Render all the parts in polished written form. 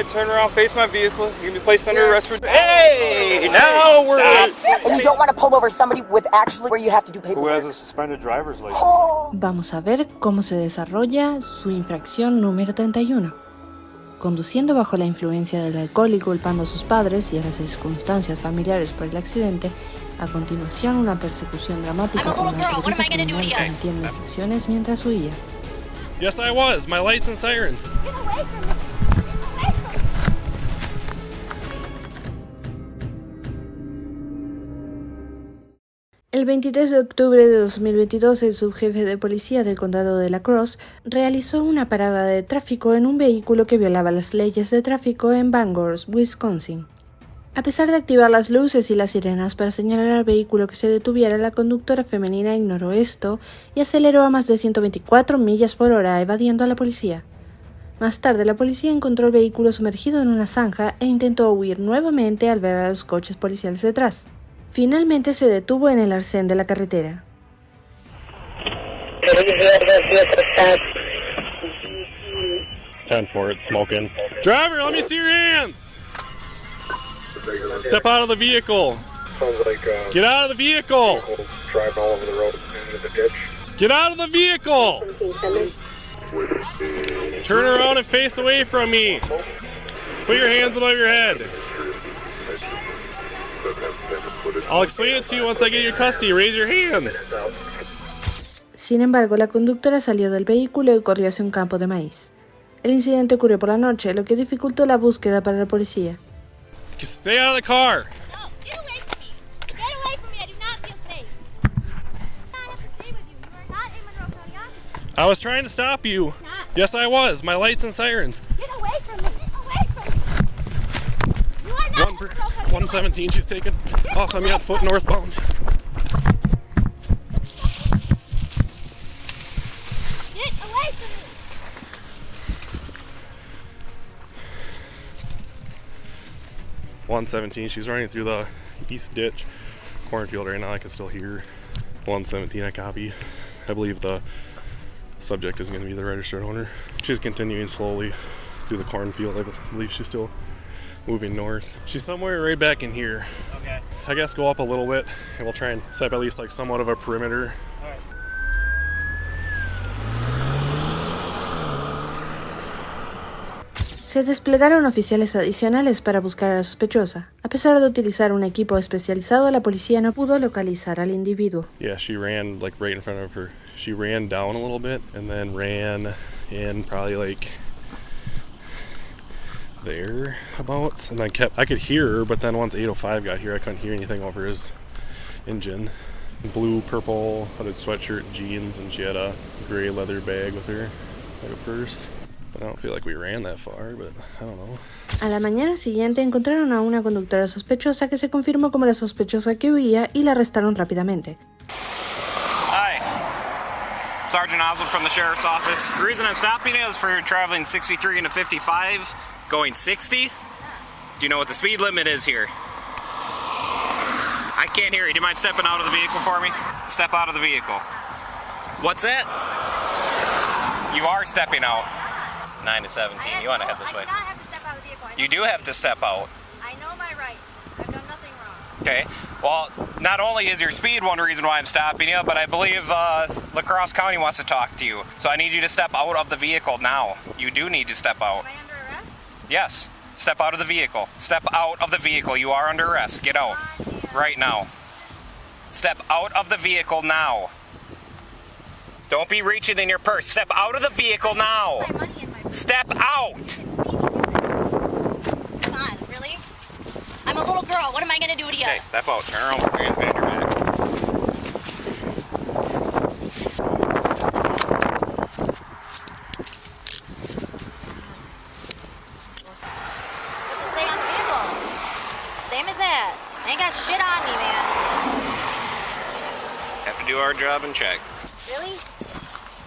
right, turn around, face my vehicle. You're gonna be placed under arrest for. Hey, now we're. And you don't want to pull over somebody with actually where you have to do paperwork. Who has a suspended driver's license? Vamos a ver cómo se desarrolla su infracción número 31. Conduciendo bajo la influencia del alcohol y culpando a sus padres y a las circunstancias familiares por el accidente, a continuación una persecución dramática con una autoridad criminal cometiendo infracciones mientras huía. Yes, I was. My lights and sirens. Get away from me! El 23 de octubre de 2022, el subjefe de policía del condado de La Crosse realizó una parada de tráfico en un vehículo que violaba las leyes de tráfico en Bangor, Wisconsin. A pesar de activar las luces y las sirenas para señalar al vehículo que se detuviera, la conductora femenina ignoró esto y aceleró a más de 124 millas por hora, evadiendo a la policía. Más tarde, la policía encontró el vehículo sumergido en una zanja e intentó huir nuevamente al ver a los coches policiales detrás. Finalmente se detuvo en el arcén de la carretera. 10-4, smoking. Driver, let me see your hands. Step out of the vehicle. Get out of the vehicle. Driving all over the road into the ditch. Get out of the vehicle. Turn around and face away from me. Put your hands above your head. I'll explain it to you once I get your custody. Raise your hands. Sin embargo, la conductora salió del vehículo y corrió hacia un campo de maíz. El incidente ocurrió por la noche, lo que dificultó la búsqueda para la policía. Stay out of the car. No, get away from me! Get away from me! I do not feel safe. I have to stay with you. You are not a Monroe County officer. I was trying to stop you. Yes, I was. My lights and sirens. Get away from me! Get away from me! You are not a Monroe County officer. 117, she's taken off on me on foot northbound. Get away from me! 117, she's running through the east ditch cornfield right now. I can still hear 117. I copy. I believe the subject is going to be the registered owner. She's continuing slowly through the cornfield. I believe she's still moving north. She's somewhere right back in here. Okay. I guess go up a little bit and we'll try and set up at least like somewhat of a perimeter. Se desplegaron oficiales adicionales para buscar a la sospechosa. A pesar de utilizar un equipo especializado, la policía no pudo localizar al individuo. Yeah, she ran like right in front of her. She ran down a little bit and then ran in probably like there about, and then I could hear her, but then once 805 got here, I couldn't hear anything over his engine. Blue, purple, hooded sweatshirt, jeans, and she had a gray leather bag with her, like a purse. But I don't feel like we ran that far, but I don't know. A la mañana siguiente encontraron a una conductora sospechosa que se confirmó como la sospechosa que huía y la arrestaron rápidamente. Hi. Sergeant Oswald from the Sheriff's Office. The reason I'm stopping you is for traveling 63 into 55, going 60. Do you know what the speed limit is here? I can't hear you. Do you mind stepping out of the vehicle for me? Step out of the vehicle. What's that? You are stepping out. 9 to 17. You want to head this way. I do not have to step out of the vehicle. You do have to step out. I know my right. I've done nothing wrong. Okay. Well, not only is your speed one reason why I'm stopping you, but I believe La Crosse County wants to talk to you. So I need you to step out of the vehicle now. You do need to step out. Am I under arrest? Yes. Step out of the vehicle. Step out of the vehicle. You are under arrest. Get out. Right now. Step out of the vehicle now. Don't be reaching in your purse. Step out of the vehicle now. My money in my purse. Step out. Come on, really? I'm a little girl. What am I going to do to you? Okay, step out. Turn around. Put your hands behind your back. What's it say on the vehicle? Same as that. I ain't got shit on me, man. Have to do our job and check. Really?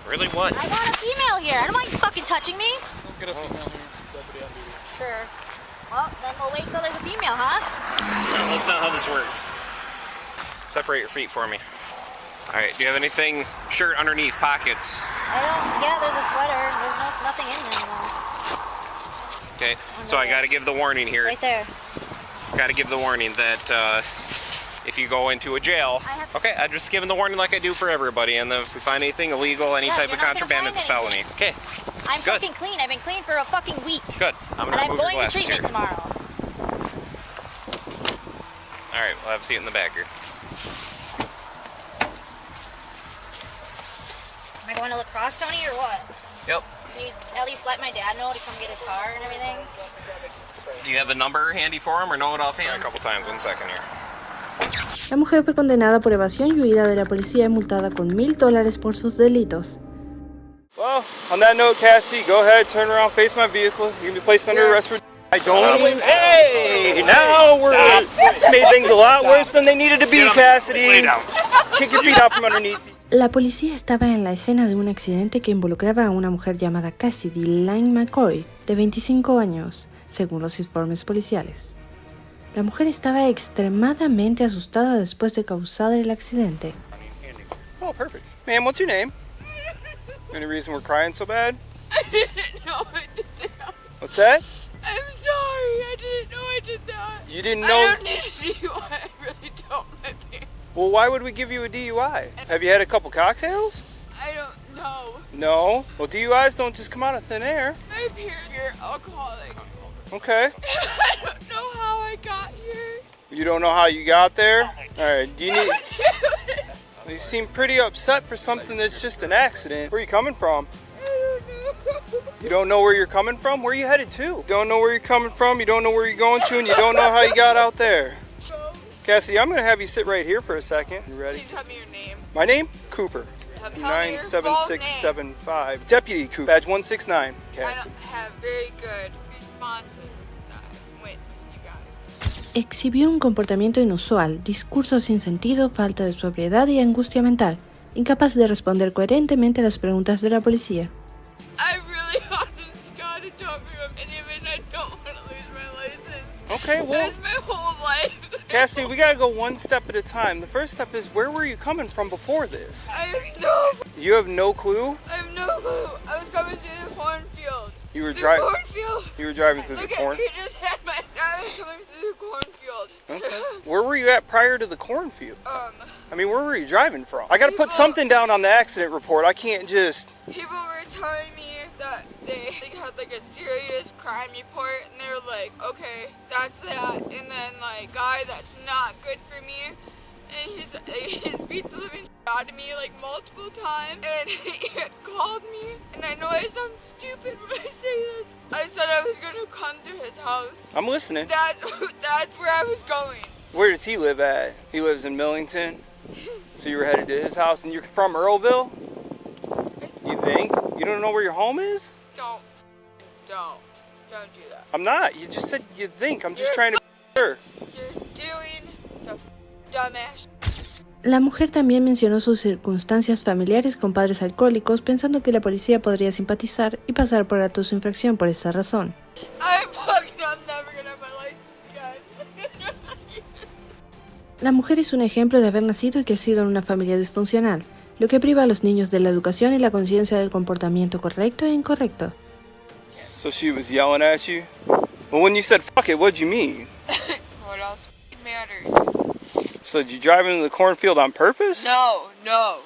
Really what? I want a female here. I don't want you fucking touching me. Don't get a female here. Deputy on duty. Sure. Well, then we'll wait till there's a female, huh? No, that's not how this works. Separate your feet for me. Alright, do you have anything, shirt underneath, pockets? I don't, yeah, there's a sweater. There's nothing in there, though. Okay, so I gotta give the warning here. Right there. Gotta give the warning that if you go into a jail, okay, I'm just giving the warning like I do for everybody, and then if we find anything illegal, any type of contraband, it's a felony. Okay, I'm good. fucking clean. I've been clean for a fucking week. Good. I'm And gonna I'm remove your going to glasses treatment here. tomorrow. All right, we'll have a seat in the back here. Am I going to lacrosse, Tony, or what? Yep. Can you at least let my dad know to come get his car and everything? Do you have the number handy for him or know it offhand? A couple times. 1 second here. La mujer fue condenada por evasión y huida de la policía y multada con $1,000 por sus delitos. Well, on that note, Cassidy, go ahead, turn around, face my vehicle. You can be placed under arrest for. I don't. Hey, now we're just made things a lot worse than they needed to be, Cassidy. Kick your feet out from underneath you. La policía estaba en la escena de un accidente que involucraba a una mujer llamada Cassidy Lynn McCoy, de 25 años, según los informes policiales. La mujer estaba extremadamente asustada después de causar el accidente. Oh, perfect. Ma'am, what's your name? Any reason we're crying so bad? I didn't know I did that. What's that? I'm sorry. I didn't know I did that. You didn't I know? don't need a DUI. I really don't. My parents. Well, why would we give you a DUI? Have you had a couple cocktails? I don't know. No. Well, DUIs don't just come out of thin air. My parents are alcoholics. Okay. I don't know how I got here. You don't know how you got there? All right. Do you need? You seem pretty upset for something that's just an accident. Where are you coming from? I don't know. You don't know where you're coming from? Where are you headed to? You don't know where you're coming from, you don't know where you're going to, and you don't know how you got out there. Cassidy, I'm going to have you sit right here for a second. You ready? Can you tell me your name? My name? Cooper. Tell me your full name. 97675. Deputy Cooper. Badge 169. I Cassidy. don't have very good responses with you guys. Exhibió un comportamiento inusual, discurso sin sentido, falta de sobriedad y angustia mental, incapaz de responder coherentemente a las preguntas de la policía. I really, honest to God, I don't remember any of it, and I don't want to lose my license. Okay, well, That's my whole life. Cassidy, we got to go one step at a time. The first step is, where were you coming from before this? I have no. You have no clue? I have no clue. I was coming through the cornfield. You were The driving. cornfield. You were driving through the Look corn. at you just had my. I was coming through the cornfield. Okay. Where were you at prior to the cornfield? I mean, where were you driving from? I got to put something down on the accident report. I can't just. People were telling me that they had like a serious crime report, and they were like, okay, that's that. And then like, guy, that's not good for me. And he's beat the living out of me like multiple times, and he had called me. And I know I sound stupid when I say this. I said I was gonna come to his house. I'm listening. That's where I was going. Where does he live at? He lives in Millington. So you were headed to his house, and you're from Earlville? You think? You don't know where your home is? Don't do that. I'm not. You just said you think. I'm just trying to be sure. You're doing the dumbass. La mujer también mencionó sus circunstancias familiares con padres alcohólicos, pensando que la policía podría simpatizar y pasar por alto su infracción por esa razón. I'm never gonna have my license again. La mujer es un ejemplo de haber nacido y crecido en una familia disfuncional, lo que priva a los niños de la educación y la conciencia del comportamiento correcto e incorrecto. So she was yelling at you? Well, when you said fuck it, what'd you mean? What else matters? So did you drive into the cornfield on purpose? No.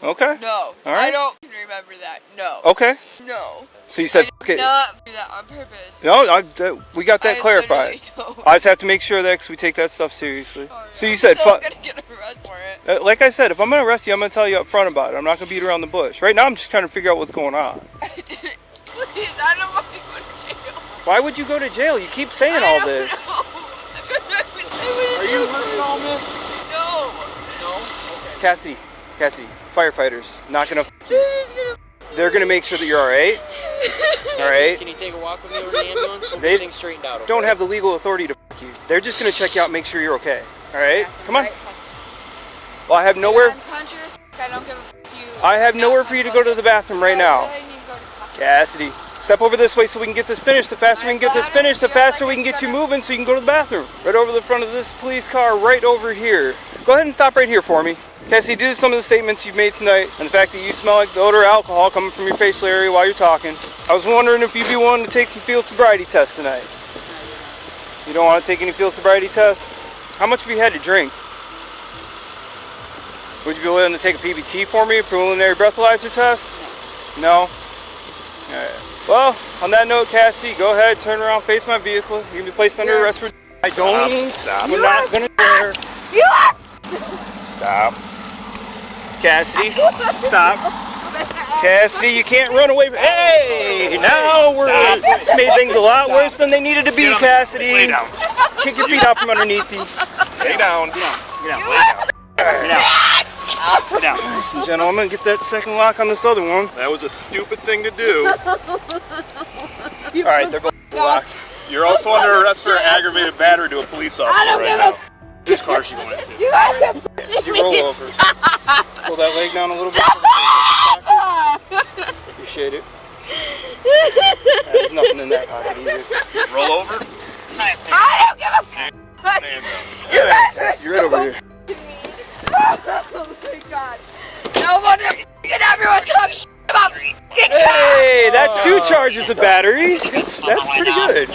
Okay. No. All right. I don't remember that. No. Okay. No. So you said I fuck did it. not do that on purpose. No, we got that I clarified. literally don't. I just have to make sure that because we take that stuff seriously. So you said I'm still fuck. gonna get arrested for it. Like I said, if I'm going to arrest you, I'm going to tell you up front about it. I'm not going to beat around the bush. Right now, I'm just trying to figure out what's going on. I didn't. Please, I don't want to go to jail. Why would you go to jail? You keep saying all this. Are you hearing all this? No. Cassidy, firefighters, not going to... They're just gonna. They're going to make sure that you're all right. All right? Can you take a walk with me over to the ambulance? We'll They get things straightened out. Okay? don't have the legal authority to f*** you. They're just going to check you out and make sure you're okay. All right? Come on. Well, I have nowhere... I'm conscious. I don't give a f*** you. I have nowhere for you to go to the bathroom right now. I really need to go to the bathroom. Cassidy, step over this way so we can get this finished. The faster we can get this finished, the faster we can get you moving so you can go to the bathroom. Right over the front of this police car, right over here. Go ahead and stop right here for me. Cassidy, due to some of the statements you've made tonight and the fact that you smell like the odor of alcohol coming from your facial area while you're talking, I was wondering if you'd be willing to take some field sobriety tests tonight. You don't want to take any field sobriety tests? How much have you had to drink? Would you be willing to take a PBT for me, preliminary breathalyzer test? No? Alright. Well, on that note, Cassidy, go ahead, turn around, face my vehicle. You can be placed under arrest for... I don't... Stop. We're not gonna dare. You are! Stop. Cassidy, stop. Cassidy, you can't run away from... Hey! Now we're... It's made things a lot worse than they needed to be, Cassidy. Lay down. Kick your feet out from underneath you. Lay down. Get down. Lay down. Get down. Ladies and gentlemen, I'm gonna get that second lock on this other one. That was a stupid thing to do. Alright, they're both locked. You're also under arrest for aggravated battery to a police officer right now. Whose car is she going into? You guys Just roll over. Pull that leg down a little bit. Appreciate it. There's nothing in that pocket either. Roll over. I don't give a fuck. You guys are You're right over here. Oh my god. No wonder everyone talks shit about Hey, that's 2 charges of battery. That's pretty good.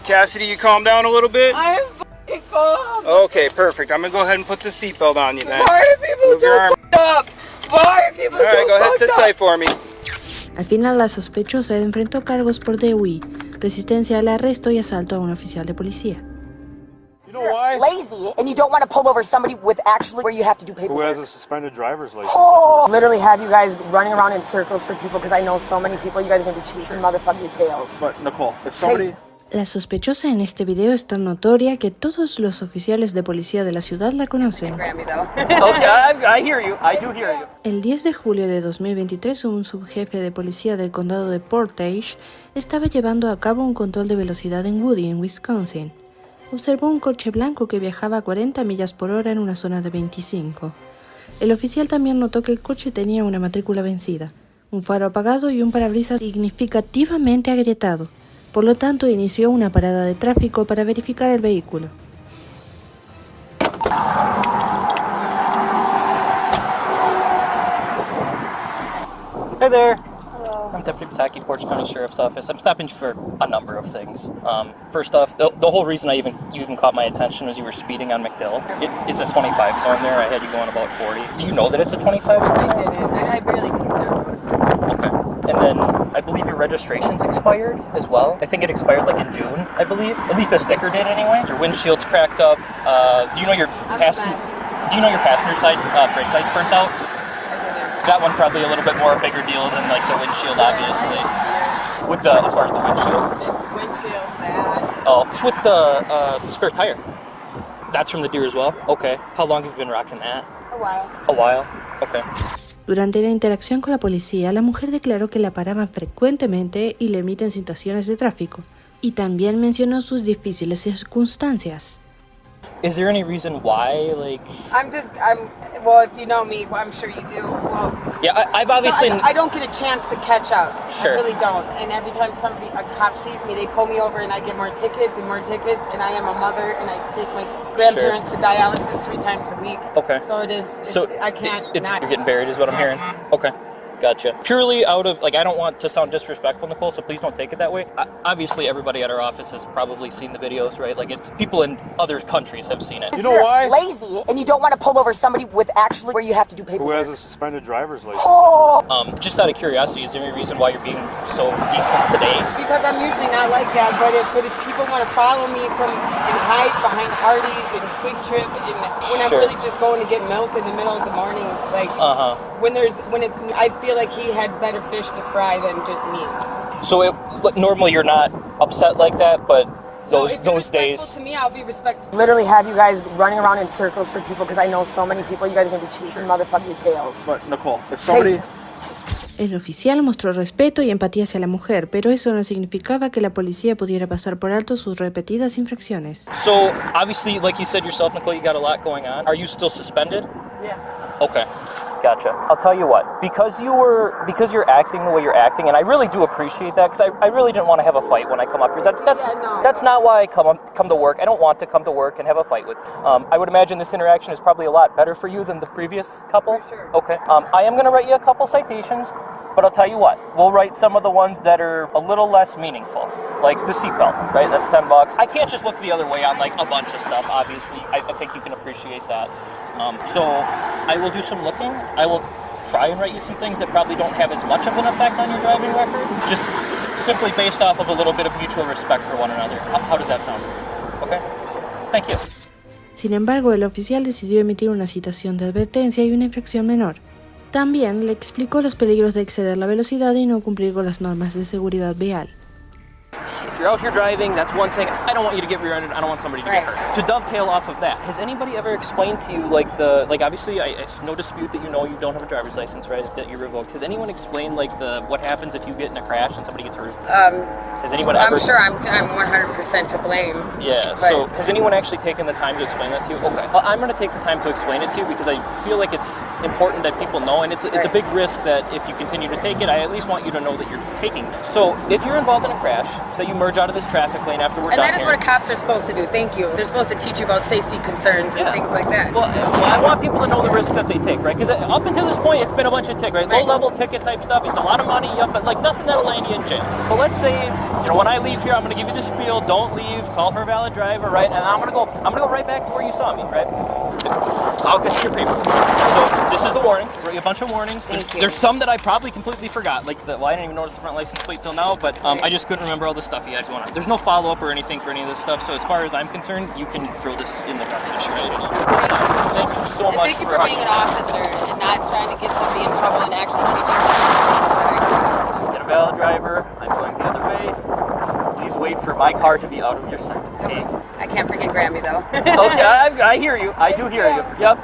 Cassidy, you calm down a little bit? I am fucking calm. Okay, perfect. I'm gonna go ahead and put the seatbelt on you then. Why are people Move your so arm. fucked up? Why are people Alright, so go ahead, sit fucked tight up? for me. Al final, la sospechosa enfrentó cargos por huir, resistencia al arresto y asalto a un oficial de policía. You know why? Lazy, and you don't want to pull over somebody with actually where you have to do paperwork. Who has a suspended driver's license? Oh, literally have you guys running around in circles for people because I know so many people you guys are going to be chasing motherfucking tails. But Nicole, if somebody... La sospechosa en este video es tan notoria que todos los oficiales de policía de la ciudad la conocen. I hear you. I do hear you. El 10 de julio de 2023, un subjefe de policía del condado de Portage estaba llevando a cabo un control de velocidad en Woody, en Wisconsin. Observó un coche blanco que viajaba a 40 millas por hora en una zona de 25. El oficial también notó que el coche tenía una matrícula vencida, un faro apagado y un parabrisas significativamente agrietado. Por lo tanto, inició una parada de tráfico para verificar el vehículo. Hey there. Hello. I'm Deputy Pataki, Portage County Sheriff's Office. I'm stopping you for a number of things. First off, the whole reason you even caught my attention was you were speeding on McDill. It's a 25 zone there. I had you going about 40. Do you know that it's a 25 zone? I didn't. I barely took that road. Okay. And then I believe your registration's expired as well. I think it expired like in June, I believe. At least the sticker did anyway. Your windshield's cracked up. Do you know your passenger side brake light's burnt out? That one probably a little bit more a bigger deal than like the windshield, obviously. With the as far as the windshield. Windshield bad. Oh, it's with the spare tire. That's from the deer as well. Okay. How long have you been rocking that? A while. A while. Okay. Durante la interacción con la policía, la mujer declaró que la paraban frecuentemente y le emiten citaciones de tráfico, y también mencionó sus difíciles circunstancias. Is there any reason why, like... Well, if you know me, I'm sure you do. Well, yeah, I've obviously... I don't get a chance to catch up. Sure. I really don't. And every time a cop sees me, they pull me over and I get more tickets, and I am a mother, and I take my grandparents to dialysis 3 times a week. Okay. So I can't... You're getting buried is what I'm hearing. Okay. Gotcha. Purely out of, like, I don't want to sound disrespectful, Nicole, so please don't take it that way. Obviously, everybody at our office has probably seen the videos, right? Like, it's people in other countries have seen it. You know why? Lazy, and you don't want to pull over somebody with actually where you have to do paperwork. Who has a suspended driver's license? Oh! Just out of curiosity, is there any reason why you're being so decent today? Because I'm usually not like that, but if people want to follow me and hide behind Hardee's and Quick Trip, and when I'm really just going to get milk in the middle of the morning, like when it's, I feel like he had better fish to fry than just me. So normally you're not upset like that, but those days. To me, I'll be respectful. Literally have you guys running around in circles for people because I know so many people you guys are going to be chasing motherfucking tails. But Nicole, if somebody... El oficial mostró respeto y empatía hacia la mujer, pero eso no significaba que la policía pudiera pasar por alto sus repetidas infracciones. So, obviously, like you said yourself, Nicole, you got a lot going on. Are you still suspended? Yes. Okay. Gotcha. I'll tell you what, because you're acting the way you're acting, and I really do appreciate that, because I really didn't want to have a fight when I come up here. That's not why I come to work. I don't want to come to work and have a fight with. I would imagine this interaction is probably a lot better for you than the previous couple. For sure. Okay. I am going to write you a couple citations, but I'll tell you what, we'll write some of the ones that are a little less meaningful. like the seatbelt, right? That's $10. I can't just look the other way on like a bunch of stuff, obviously. I think you can appreciate that. So I will do some looking. I will try and write you some things that probably don't have as much of an effect on your driving record, just simply based off of a little bit of mutual respect for one another. How does that sound? Okay? Thank you. Sin embargo, el oficial decidió emitir una citación de advertencia y una infracción menor. También le explicó los peligros de exceder la velocidad y no cumplir con las normas de seguridad vial. If you're out here driving, that's one thing. I don't want you to get rear-ended. I don't want somebody to get hurt. To dovetail off of that, has anybody ever explained to you, obviously, it's no dispute that you know you don't have a driver's license, right? That you're revoked. Has anyone explained, what happens if you get in a crash and somebody gets hurt? Has anyone ever? I'm sure I'm 100% to blame. Yeah. So has anyone actually taken the time to explain that to you? Okay. Well, I'm going to take the time to explain it to you because I feel like it's important that people know, and it's a big risk that if you continue to take it, I at least want you to know that you're taking it. So if you're involved in a crash, say you merge out of this traffic lane after we're done here. And that is what cops are supposed to do. Thank you. They're supposed to teach you about safety concerns and things like that. Well, I want people to know the risk that they take, right? Because up until this point, it's been a bunch of tick, right? Low-level ticket type stuff. It's a lot of money, but nothing that'll land you in jail. But let's say, when I leave here, I'm going to give you the spiel. Don't leave. Call for a valid driver, right? And I'm going to go right back to where you saw me, right? I'll get you your paper. So this is the warning. A bunch of warnings. There's some that I probably completely forgot. I didn't even notice the front license plate till now, but I just couldn't remember all the stuff you had going on. There's no follow-up or anything for any of this stuff, so as far as I'm concerned, you can throw this in the garbage, right? Thank you so much. Thank you for being an officer and not trying to get somebody in trouble and actually teaching. Get a valid driver. I'm going the other way. Please wait for my car to be out of your sight. Okay. I can't forget Grammy though. Okay, I hear you. I do hear you. Yep.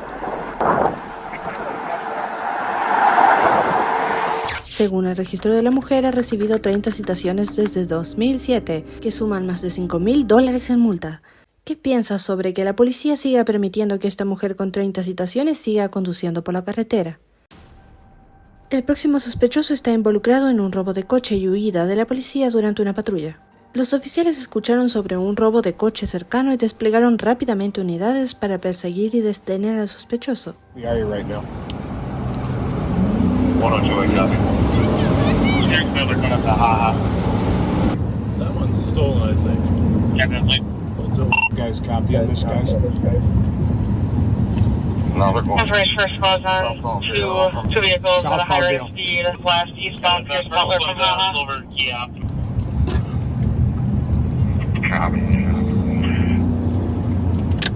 Según el registro de la mujer, ha recibido 30 citaciones desde 2007, que suman más de $5,000 en multa. ¿Qué piensas sobre que la policía siga permitiendo que esta mujer con 30 citaciones siga conduciendo por la carretera? El próximo sospechoso está involucrado en un robo de coche y huida de la policía durante una patrulla. Los oficiales escucharon sobre un robo de coche cercano y desplegaron rápidamente unidades para perseguir y detener al sospechoso. That one's stolen, I think. Definitely. Guys, copy on this, guys. Authorized first cause on two vehicles at a high rate of speed, west eastbound Pierce Butler from Haha. Yeah. Copy.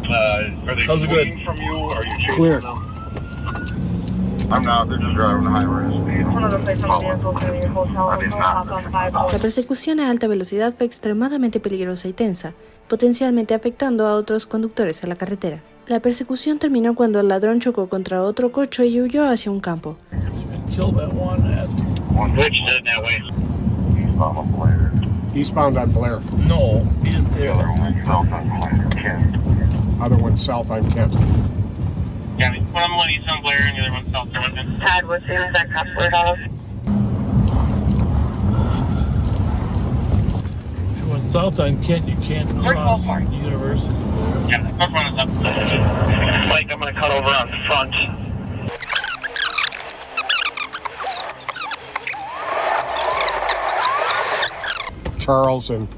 Are they fleeing from you, or are you chasing Clear. them? I'm not, they're just driving a high rate of speed. La persecución a alta velocidad fue extremadamente peligrosa y tensa, potencialmente afectando a otros conductores en la carretera. La persecución terminó cuando el ladrón chocó contra otro coche y huyó hacia un campo. Eastbound on Blair. No, he didn't say that. Other one south on Kent. Yeah, one east on Blair and the other one south Darlington. Todd, what's the exact password out of? If you went south on Kent, you can't cross University. Yeah, the front one is up. Mike, I'm going to cut over on front. Charles and...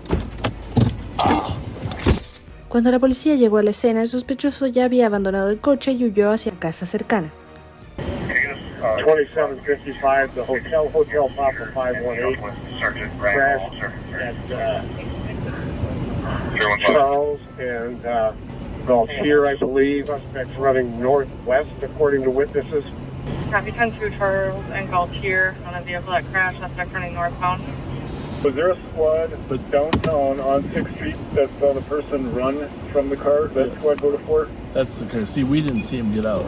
Cuando la policía llegó a la escena, el sospechoso ya había abandonado el coche y huyó hacia casa cercana. 2755, the Hotel Papa 518. Crash at Charles and Galtier, I believe. Suspects running northwest, according to witnesses. Copy 10-2 Charles and Galtier on a vehicle that crashed. Suspect running northbound. Was there a squad downtown on 6th Street that saw the person run from the car? That squad go to Fort? That's the case. See, we didn't see him get out.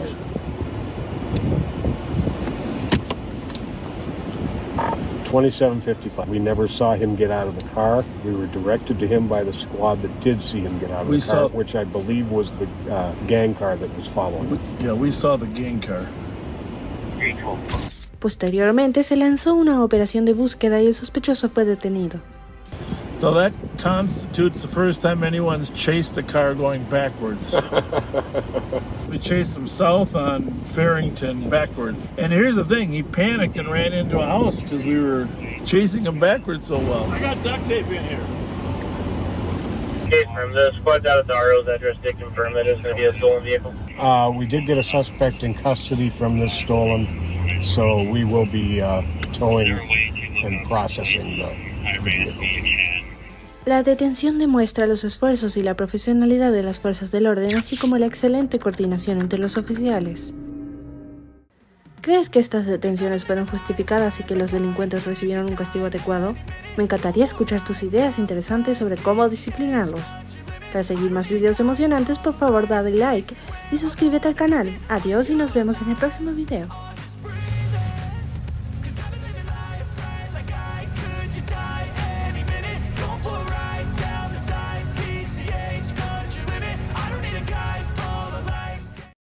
2755. We never saw him get out of the car. We were directed to him by the squad that did see him get out of the car, which I believe was the gang car that was following. Yeah, we saw the gang car. Posteriormente se lanzó una operación de búsqueda y el sospechoso fue detenido. So that constitutes the first time anyone's chased a car going backwards. We chased him south on Farrington backwards. And here's the thing, he panicked and ran into a house because we were chasing him backwards so well. I got duct tape in here. Okay, from the squad's out of the RO's address, did confirm that it's going to be a stolen vehicle. We did get a suspect in custody from this stolen, so we will be towing and processing the vehicle. La detención demuestra los esfuerzos y la profesionalidad de las fuerzas del orden, así como la excelente coordinación entre los oficiales. ¿Crees que estas detenciones fueron justificadas y que los delincuentes recibieron un castigo adecuado? Me encantaría escuchar tus ideas interesantes sobre cómo disciplinarlos. Para seguir más videos emocionantes, por favor dale like y suscríbete al canal. Adiós y nos vemos en el próximo video.